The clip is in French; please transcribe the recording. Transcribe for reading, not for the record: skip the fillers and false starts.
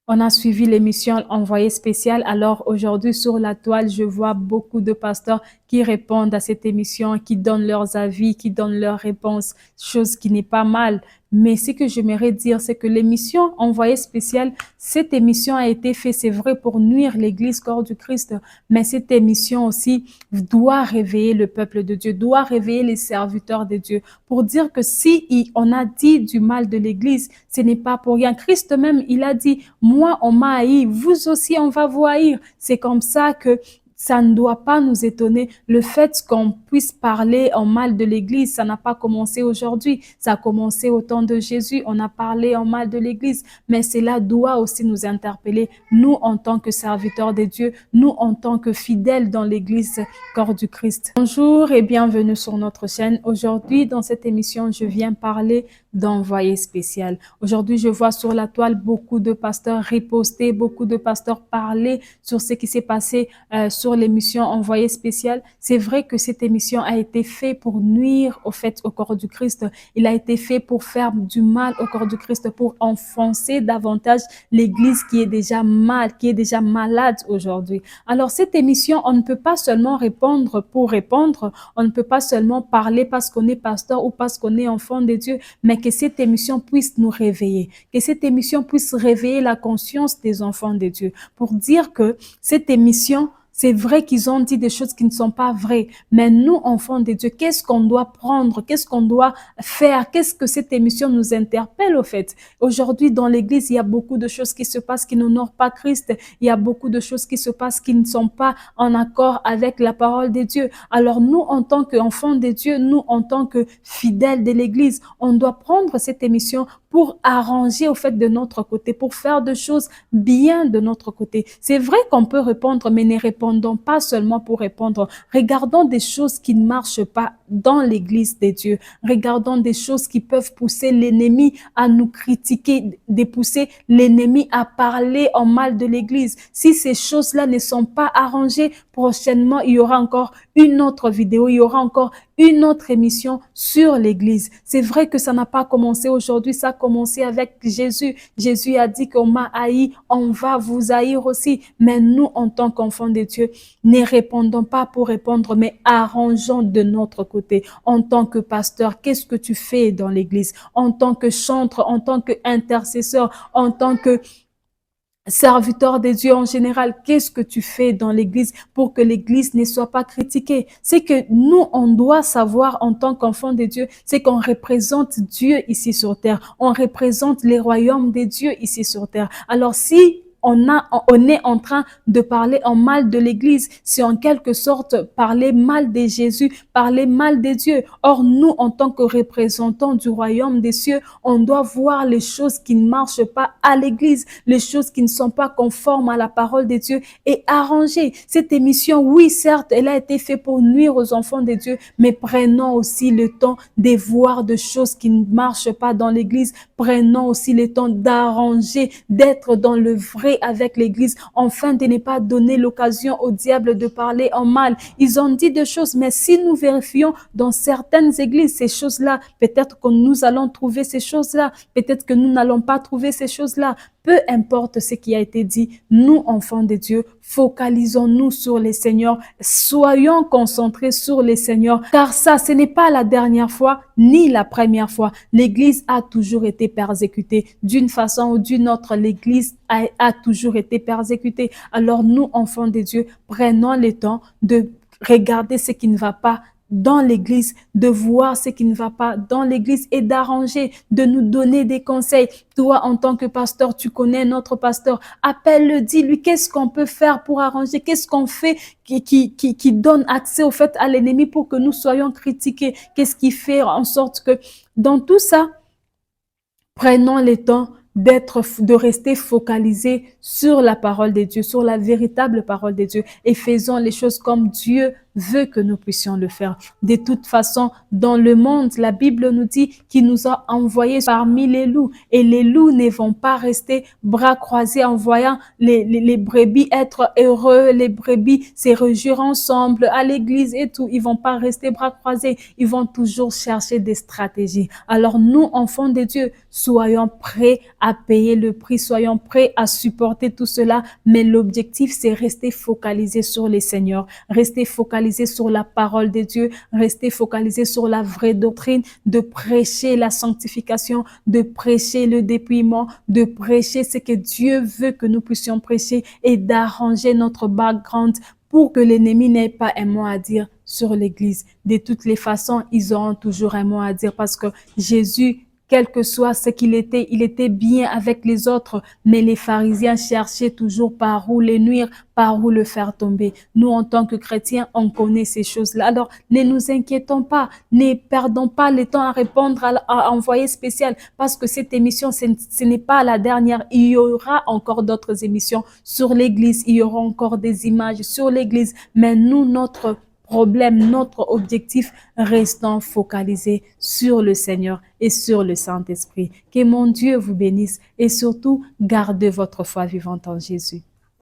On a suivi l'émission Envoyé spécial. Alors aujourd'hui sur la toile, je vois beaucoup de pasteurs qui répondent à cette émission, qui donnent leurs avis, qui donnent leurs réponses, chose qui n'est pas mal. Mais ce que j'aimerais dire, c'est que l'émission Envoyé spécial, cette émission a été faite, c'est vrai, pour nuire l'Église corps du Christ, mais cette émission aussi doit réveiller le peuple de Dieu, doit réveiller les serviteurs de Dieu, pour dire que si on a dit du mal de l'Église, ce n'est pas pour rien. Christ même, il a dit, moi, on m'a haï, vous aussi, on va vous haïr. C'est comme ça que ça ne doit pas nous étonner. Le fait qu'on puisse parler en mal de l'Église, ça n'a pas commencé aujourd'hui. Ça a commencé au temps de Jésus. On a parlé en mal de l'Église. Mais cela doit aussi nous interpeller, nous en tant que serviteurs de Dieu, nous en tant que fidèles dans l'Église, corps du Christ. Bonjour et bienvenue sur notre chaîne. Aujourd'hui, dans cette émission, je viens parler d'envoyé spécial. Aujourd'hui, je vois sur la toile beaucoup de pasteurs riposter, beaucoup de pasteurs parler sur ce qui s'est passé sur l'émission Envoyé spécial. C'est vrai que cette émission a été faite pour nuire au corps du Christ. Il a été fait pour faire du mal au corps du Christ, pour enfoncer davantage l'Église qui est déjà mal, qui est déjà malade aujourd'hui. Alors cette émission, on ne peut pas seulement répondre pour répondre, on ne peut pas seulement parler parce qu'on est pasteur ou parce qu'on est enfant de Dieu, mais que cette émission puisse nous réveiller, que cette émission puisse réveiller la conscience des enfants de Dieu, pour dire que cette émission, c'est vrai qu'ils ont dit des choses qui ne sont pas vraies, mais nous, enfants de Dieu, qu'est-ce qu'on doit prendre? Qu'est-ce qu'on doit faire? Qu'est-ce que cette émission nous interpelle au fait? Aujourd'hui, dans l'Église, il y a beaucoup de choses qui se passent qui n'honorent pas Christ. Il y a beaucoup de choses qui se passent qui ne sont pas en accord avec la parole de Dieu. Alors nous, en tant qu'enfants de Dieu, nous, en tant que fidèles de l'Église, on doit prendre cette émission pour arranger au fait de notre côté, pour faire des choses bien de notre côté. C'est vrai qu'on peut répondre, mais ne répondons pas seulement pour répondre. Regardons des choses qui ne marchent pas dans l'Église de Dieu. Regardons des choses qui peuvent pousser l'ennemi à nous critiquer, de pousser l'ennemi à parler en mal de l'Église. Si ces choses-là ne sont pas arrangées, prochainement, il y aura encore une autre vidéo, il y aura encore une autre émission sur l'Église. C'est vrai que ça n'a pas commencé aujourd'hui, ça a commencé avec Jésus. Jésus a dit qu'on m'a haï, on va vous haïr aussi. Mais nous, en tant qu'enfants de Dieu, ne répondons pas pour répondre, mais arrangeons de notre côté. En tant que pasteur, qu'est-ce que tu fais dans l'Église? En tant que chantre, en tant qu'intercesseur, en tant que serviteur de Dieu en général, qu'est-ce que tu fais dans l'Église pour que l'Église ne soit pas critiquée? C'est que nous, on doit savoir en tant qu'enfants de Dieu, c'est qu'on représente Dieu ici sur terre. On représente les royaumes de Dieu ici sur terre. Alors si on est en train de parler en mal de l'Église, c'est en quelque sorte parler mal de Jésus, parler mal de Dieu. Or, nous, en tant que représentants du royaume des cieux, on doit voir les choses qui ne marchent pas à l'Église, les choses qui ne sont pas conformes à la parole de Dieu et arranger. Cette émission, oui, certes, elle a été faite pour nuire aux enfants de Dieu, mais prenons aussi le temps de voir des choses qui ne marchent pas dans l'Église. Prenons aussi le temps d'arranger, d'être dans le vrai avec l'Église, afin de ne pas donner l'occasion au diable de parler en mal. Ils ont dit des choses, mais si nous vérifions dans certaines églises ces choses-là, peut-être que nous allons trouver ces choses-là, peut-être que nous n'allons pas trouver ces choses-là. Peu importe ce qui a été dit, nous, enfants de Dieu, focalisons-nous sur les Seigneurs, soyons concentrés sur les Seigneurs, car ça, ce n'est pas la dernière fois, ni la première fois. L'Église a toujours été persécutée. D'une façon ou d'une autre, l'Église a toujours été persécutée. Alors nous, enfants de Dieu, prenons le temps de regarder ce qui ne va pas dans l'Église, de voir ce qui ne va pas dans l'Église et d'arranger, de nous donner des conseils. Toi, en tant que pasteur, tu connais notre pasteur. Appelle-le, dis-lui qu'est-ce qu'on peut faire pour arranger, qu'est-ce qu'on fait qui donne accès au fait à l'ennemi pour que nous soyons critiqués. Qu'est-ce qui fait en sorte que dans tout ça, prenons le temps de rester focalisés sur la parole de Dieu, sur la véritable parole de Dieu et faisons les choses comme Dieu veut que nous puissions le faire. De toute façon, dans le monde, la Bible nous dit qu'il nous a envoyés parmi les loups et les loups ne vont pas rester bras croisés en voyant les brebis être heureux, les brebis se réjouir ensemble à l'église et tout. Ils vont pas rester bras croisés. Ils vont toujours chercher des stratégies. Alors nous, enfants de Dieu, soyons prêts à payer le prix, soyons prêts à supporter tout cela. Mais l'objectif, c'est rester focalisé sur le Seigneur, rester focalisé sur la parole de Dieu, rester focalisé sur la vraie doctrine, de prêcher la sanctification, de prêcher le dépouillement, de prêcher ce que Dieu veut que nous puissions prêcher et d'arranger notre background pour que l'ennemi n'ait pas un mot à dire sur l'Église. De toutes les façons, ils auront toujours un mot à dire parce que Jésus, quel que soit ce qu'il était, il était bien avec les autres, mais les pharisiens cherchaient toujours par où les nuire, par où le faire tomber. Nous, en tant que chrétiens, on connaît ces choses-là. Alors, ne nous inquiétons pas, ne perdons pas le temps à répondre à envoyé spécial parce que cette émission, ce n'est pas la dernière. Il y aura encore d'autres émissions sur l'Église, il y aura encore des images sur l'Église, mais nous, notre problème, notre objectif, restant focalisé sur le Seigneur et sur le Saint-Esprit. Que mon Dieu vous bénisse et surtout, gardez votre foi vivante en Jésus.